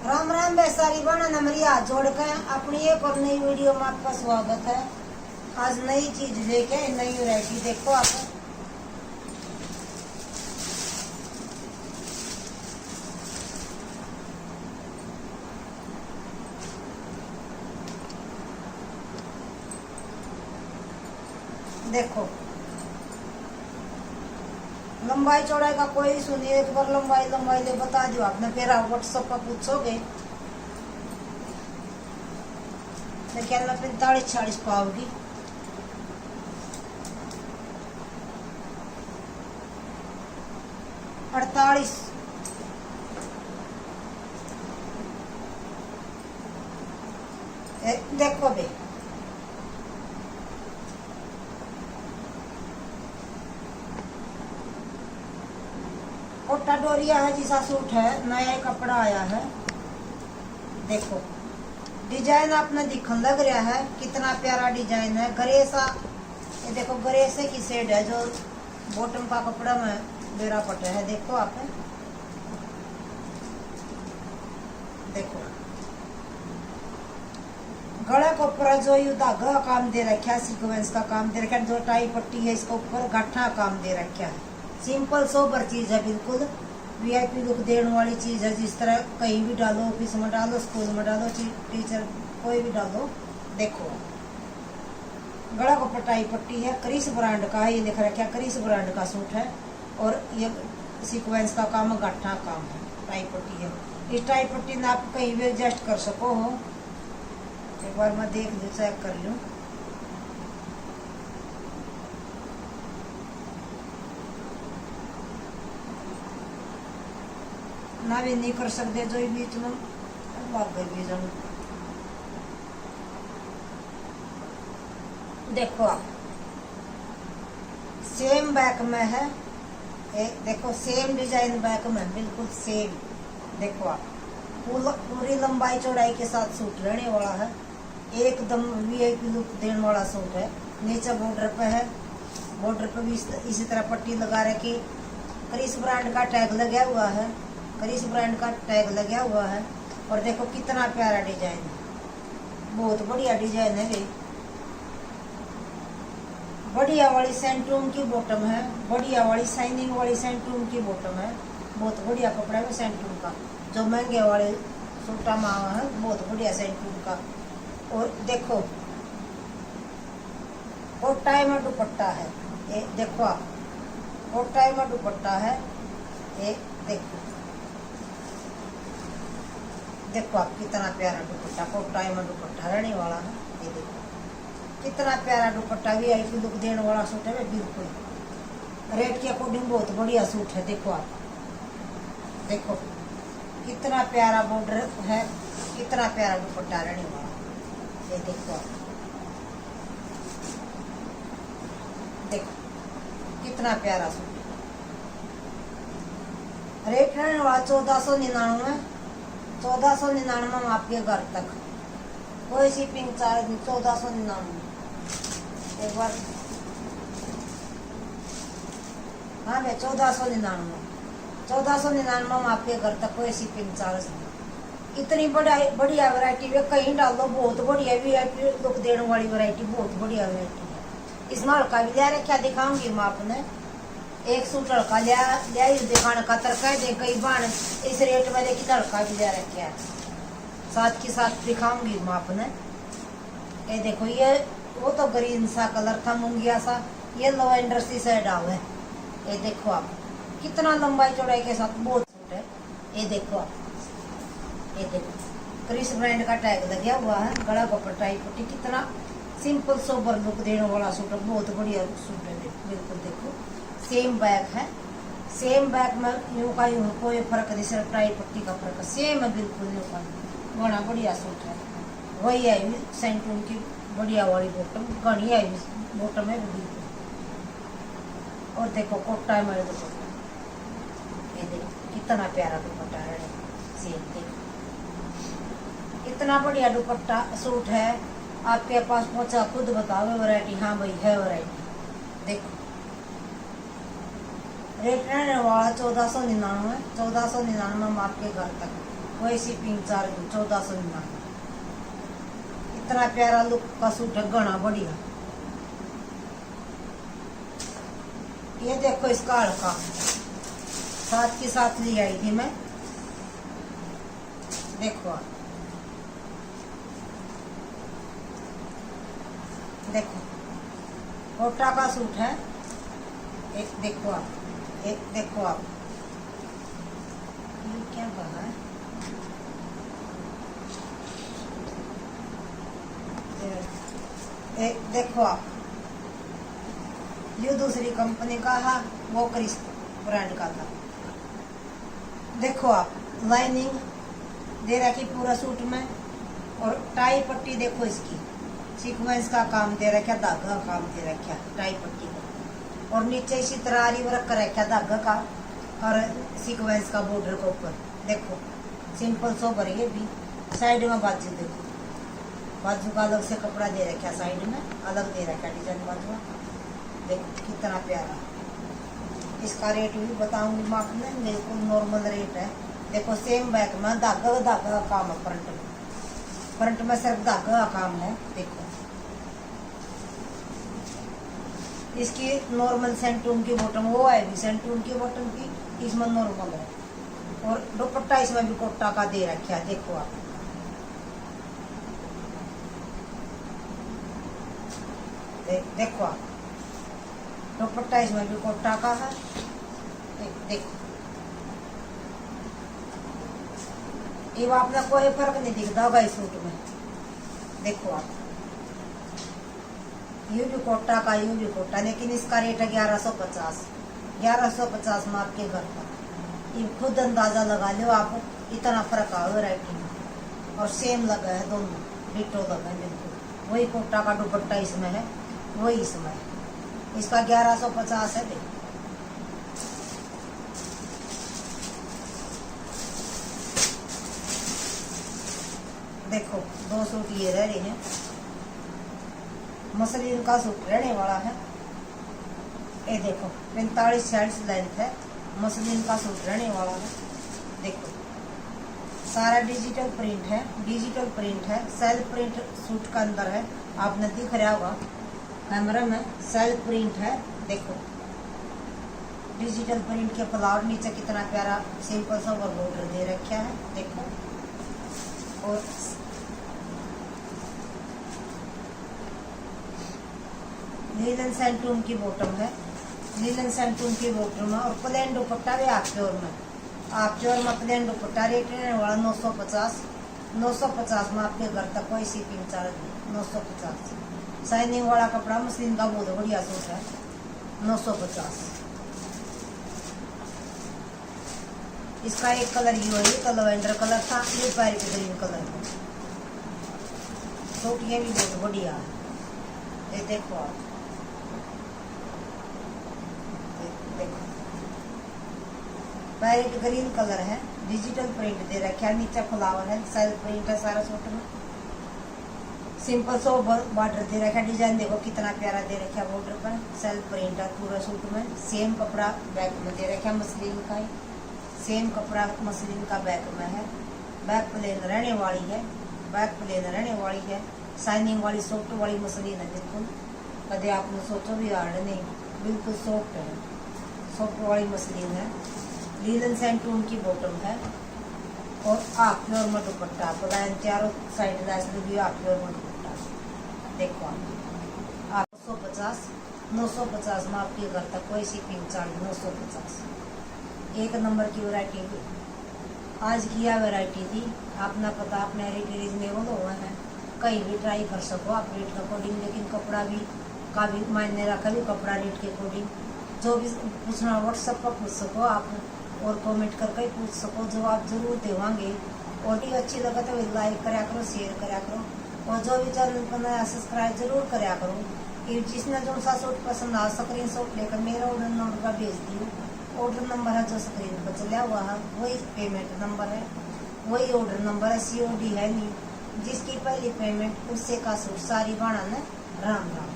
राम राम बेसारी बना नमरी हाथ जोड़ के अपनी एक और नई वीडियो में आपका स्वागत है। आज नई चीज लेके नई वैरायटी देखो आप। देखो लंबाई चौड़ाई का कोई सुनिए, एक बार लंबाई ले बता दो आपने, फिर आप व्हाट्सएप पर पूछोगे। क्या 45-46 पाओगी। अड़तालीस, देखो बे कोटा डोरिया है जिसा सूट है, नया कपड़ा आया है। देखो डिजाइन आपने दिखन लग रहा है, कितना प्यारा डिजाइन है। गरे सा, ये देखो गरे से की शेड है जो बॉटम का कपड़ा में बेरा पटे है। देखो आप, देखो गला के ऊपर जो यू धागा काम दे रखा है, सीक्वेंस का काम दे रखा है, जो टाई पट्टी है इसके ऊपर गाठा काम दे रखा है। सिंपल सोबर चीज है, बिल्कुल वीआईपी लुक देने वाली चीज है। जिस तरह कहीं भी डालो, ऑफिस में डालो, स्कूल में डालो, टीचर कोई भी डालो। देखो गला को पटाई पट्टी है, क्रिस ब्रांड का है, ये लिख रखा है क्रिस ब्रांड का सूट है। और ये सीक्वेंस का काम, गाठा काम है, टाई पट्टी है। इस टाई पट्टी ने आप कहीं भी एडजस्ट कर सको हो। एक बार मैं देख लूँ, चेक कर लूँ। ना भी नहीं कर सकते जो बीच में भाग गई भी जन। देखो आप सेम बैक में है, देखो सेम डिजाइन बैक में, बिल्कुल सेम। देखो आप पूरी लंबाई चौड़ाई के साथ सूट रहने वाला है, एकदम वीआईपी लुक देने वाला सूट है। नीचे बॉर्डर पे है, बॉर्डर पे भी इसी तरह पट्टी लगा रखी। क्रिस ब्रांड का टैग लगा हुआ है, क्रिस ब्रांड का टैग लगा हुआ है। और देखो कितना प्यारा डिजाइन है, बहुत बढ़िया डिजाइन है भाई। बढ़िया वाली सेंटून की बॉटम है, बढ़िया वाली शाइनिंग वाली सेंटून की बॉटम है। बहुत बढ़िया कपड़ा है सेंटून का, जो महंगे वाले सूटा मावा है, बहुत बढ़िया सेंटून का। और देखो कोटाई में दुपट्टा है, ये देखो आप कोटाई में दुपट्टा है। ये देखो, देखो आप कितना प्यारा दुपट्टा, कोटाई में दुपट्टा रहने वाला है। ये देखो कितना प्यारा दुपट्टा, वीआईपी लुक देने वाला सूट है बिल्कुल। रेट के अकॉर्डिंग बहुत बढ़िया सूट है। देखो आप, देखो कितना प्यारा बॉर्डर है, कितना प्यारा दुपट्टा रहने वाला। ये देखो आप, देखो कितना प्यारा सूट। रेट रहने वाला 1499, 1499 में आपके घर तक, कोई शिपिंग चार्ज नहीं। 1499 एक बार, हाँ भाई 1499, 1499 में आपके घर तक, कोई शिपिंग चार्ज नहीं। इतनी बढ़िया वैरायटी है, कहीं डाल दो, बहुत बढ़िया वीआईपी लुक देने वाली वैरायटी, बहुत बढ़िया वैरायटी है। इस माल का भी लिया रखा, दिखाऊंगी मैं आपने। एक सूट लड़का लिया इस दिखाने का तरका दे, कई बार इस रेट में देखी लड़का भी लिया रखा है, साथ के साथ दिखाऊंगी मैं आपने। ये देखो, ये वो तो ग्रीन सा कलर था, मुंगिया सा, ये लवेंडर सी शेड है। ये देखो आप कितना लंबाई चौड़ाई के साथ बहुत सूट है। ये देखो आप, ये देखो क्रिस ब्रांड का टैग लगा हुआ है, गला को पटाई पट्टी, कितना सिंपल सोबर लुक देने वाला सूट है, बहुत बढ़िया सूट है। बिल्कुल देखो सेम बैक है, सेम बैक में यूं का यूं कोई फर्क नहीं, सिर्फ टाई पट्टी का फर्क है, सेम है बिल्कुल यूं का। बड़ा बढ़िया सूट है। वही है सेंटून की बढ़िया वाली बॉटम, घनी है बॉटम है बिल्कुल। और देखो कोटा में दुपट्टा, ये देखो कितना प्यारा दुपट्टा है, सेम देखो इतना बढ़िया दुपट्टा सूट है। आपके पास पहुंचा, खुद बताओ वैरायटी, हाँ भाई है वैरायटी। देखो रेट रहने वाला 1499, 1499 में आपके घर तक, कोई शिपिंग चार्ज 1499। इतना प्यारा लुक का सूट है, घना बढ़िया। ये देखो इसका हल्का साथ के साथ ले आई थी मैं, देखो आप, देखो कोटा का सूट है। एक देखो आप, एक देखो आप, ये क्या कहा है, एक देखो आप, ये दूसरी कंपनी का है, वो क्रिस ब्रांड का था। देखो आप, लाइनिंग दे रखी पूरा सूट में, और टाई पट्टी देखो इसकी, सीक्वेंस का काम दे रखा, धागा का काम दे रखा टाई पट्टी का, और नीचे इसी तरह आरी वर्क कर रखा धागा का और सीक्वेंस का बॉर्डर के ऊपर। देखो सिंपल सोबर, ये भी साइड में बाजू देखो, बाजू का अलग से कपड़ा दे रखा, साइड में अलग दे रखा डिजाइन बाजू। देखो कितना प्यारा। इसका रेट भी बताऊंगी मैं आपने, बिल्कुल नॉर्मल रेट है। देखो सेम बैक में धागा का काम है, फ्रंट में सिर्फ धागा का काम है। देखो इसकी नॉर्मल सेंटून की बॉटम, वो आएगी सेंटून की बॉटम की, इसमें नॉर्मल है, और दुपट्टा इसमें भी कोटा का दे रखा है। देखो आप, देखो आप, दुपट्टा इसमें भी कोटा का है। देखो ये आपने कोई फर्क नहीं दिखता होगा इस सूट में। देखो आप, ये भी कोटा का, ये भी कोटा, लेकिन इसका रेट है 1150। 1150 में आपके घर का, ये खुद अंदाजा लगा लो आप, इतना फर्क आ वैरायटी में, और सेम लगा है, दोनों डिटो लगा है बिल्कुल। वही कोटा का दुपट्टा इसमें है, वही इसमें है। इसका 1150 है। देखो देखो दो सूट ये रह रहे हैं, मसलिन का सूट रहने वाला है। ये देखो 45-46 लेंथ है, मसलिन का सूट रहने वाला है। देखो सारा डिजिटल प्रिंट है, डिजिटल प्रिंट है, सेल्फ प्रिंट सूट का अंदर है, आपने दिख रहा होगा कैमरा में, सेल्फ प्रिंट है। देखो डिजिटल प्रिंट के फ्लावर, नीचे कितना प्यारा सिंपल सा बॉर्डर दे रखा है। देखो, और लीलन सेंटून की बॉटम है, लीलन सेंटून की बॉटम है, और प्लेन दुपट्टा भी आपके और में, आपके और में प्लेन दुपट्टा। रेट रहने वाला 950। 950 में आपके घर तक, कोई शिपिंग चार्ज नहीं। 950 शाइनिंग वाला कपड़ा, मशीन का बहुत बढ़िया सूट है। 950। इसका एक कलर ये है, लवेंडर कलर था, ये पैरेट ग्रीन कलर है। सूट ये भी बहुत बढ़िया है। ये देखो आप, देखो पैरेट ग्रीन कलर है, डिजिटल प्रिंट दे रखा है, नीचे फ्लावर है, सेल्फ प्रिंट है सारा सूट में। सिंपल सो बॉर्डर दे रखा है, डिजाइन देखो कितना प्यारा दे रखा है बॉर्डर पर, सेल्फ प्रिंट है पूरा सूट में। सेम कपड़ा बैक में दे रखा है, मसलिन का ही सेम कपड़ा मसलिन का बैक में है। बैक प्लेन रहने वाली है, बैक प्लेन रहने वाली है, शाइनिंग वाली सॉफ्ट वाली मसलिन है बिल्कुल। कदे आपने सोचो भी हार्ड नहीं, बिल्कुल सॉफ्ट है, सॉफ्ट वाली मसलिन है। लीलन सेंटून की बॉटम है, और आप प्योर में दुपट्टा, प्लान चारों साइड लैस में भी आप प्योर में दुपट्टा। देखो आप 950 में आपके घर तक, कोई शिपिंग चार्ज 950। एक नंबर की वैरायटी थी, आज किया वैरायटी थी, आपने पता, अपने रेट रिजनेबल हुआ है, कहीं भी ट्राई कर सको आप रेट के अकॉर्डिंग, लेकिन कपड़ा भी का भी मायने रखा भी, कपड़ा रेट के अकॉर्डिंग। जो भी पूछना व्हाट्सएप पर पूछ सको आप, और कमेंट करके पूछ सको, जवाब जरूर देवांगे। वीडियो अच्छी लगे तो लाइक कराया करो, शेयर कराया करो, और जो भी चैनल पर नया सब्सक्राइब जरूर कराया करो। कि जिसने जो सा सूट पसंद आ, स्क्रीन शॉट लेकर मेरा ऑर्डर नंबर का भेज दियो। ऑर्डर नंबर है जो स्क्रीन पर चला हुआ है, वही पेमेंट नंबर है, वही ऑर्डर नंबर है, COD है नहीं। जिसकी पहली पेमेंट उससे का सूट सारी बाणा ने। राम राम।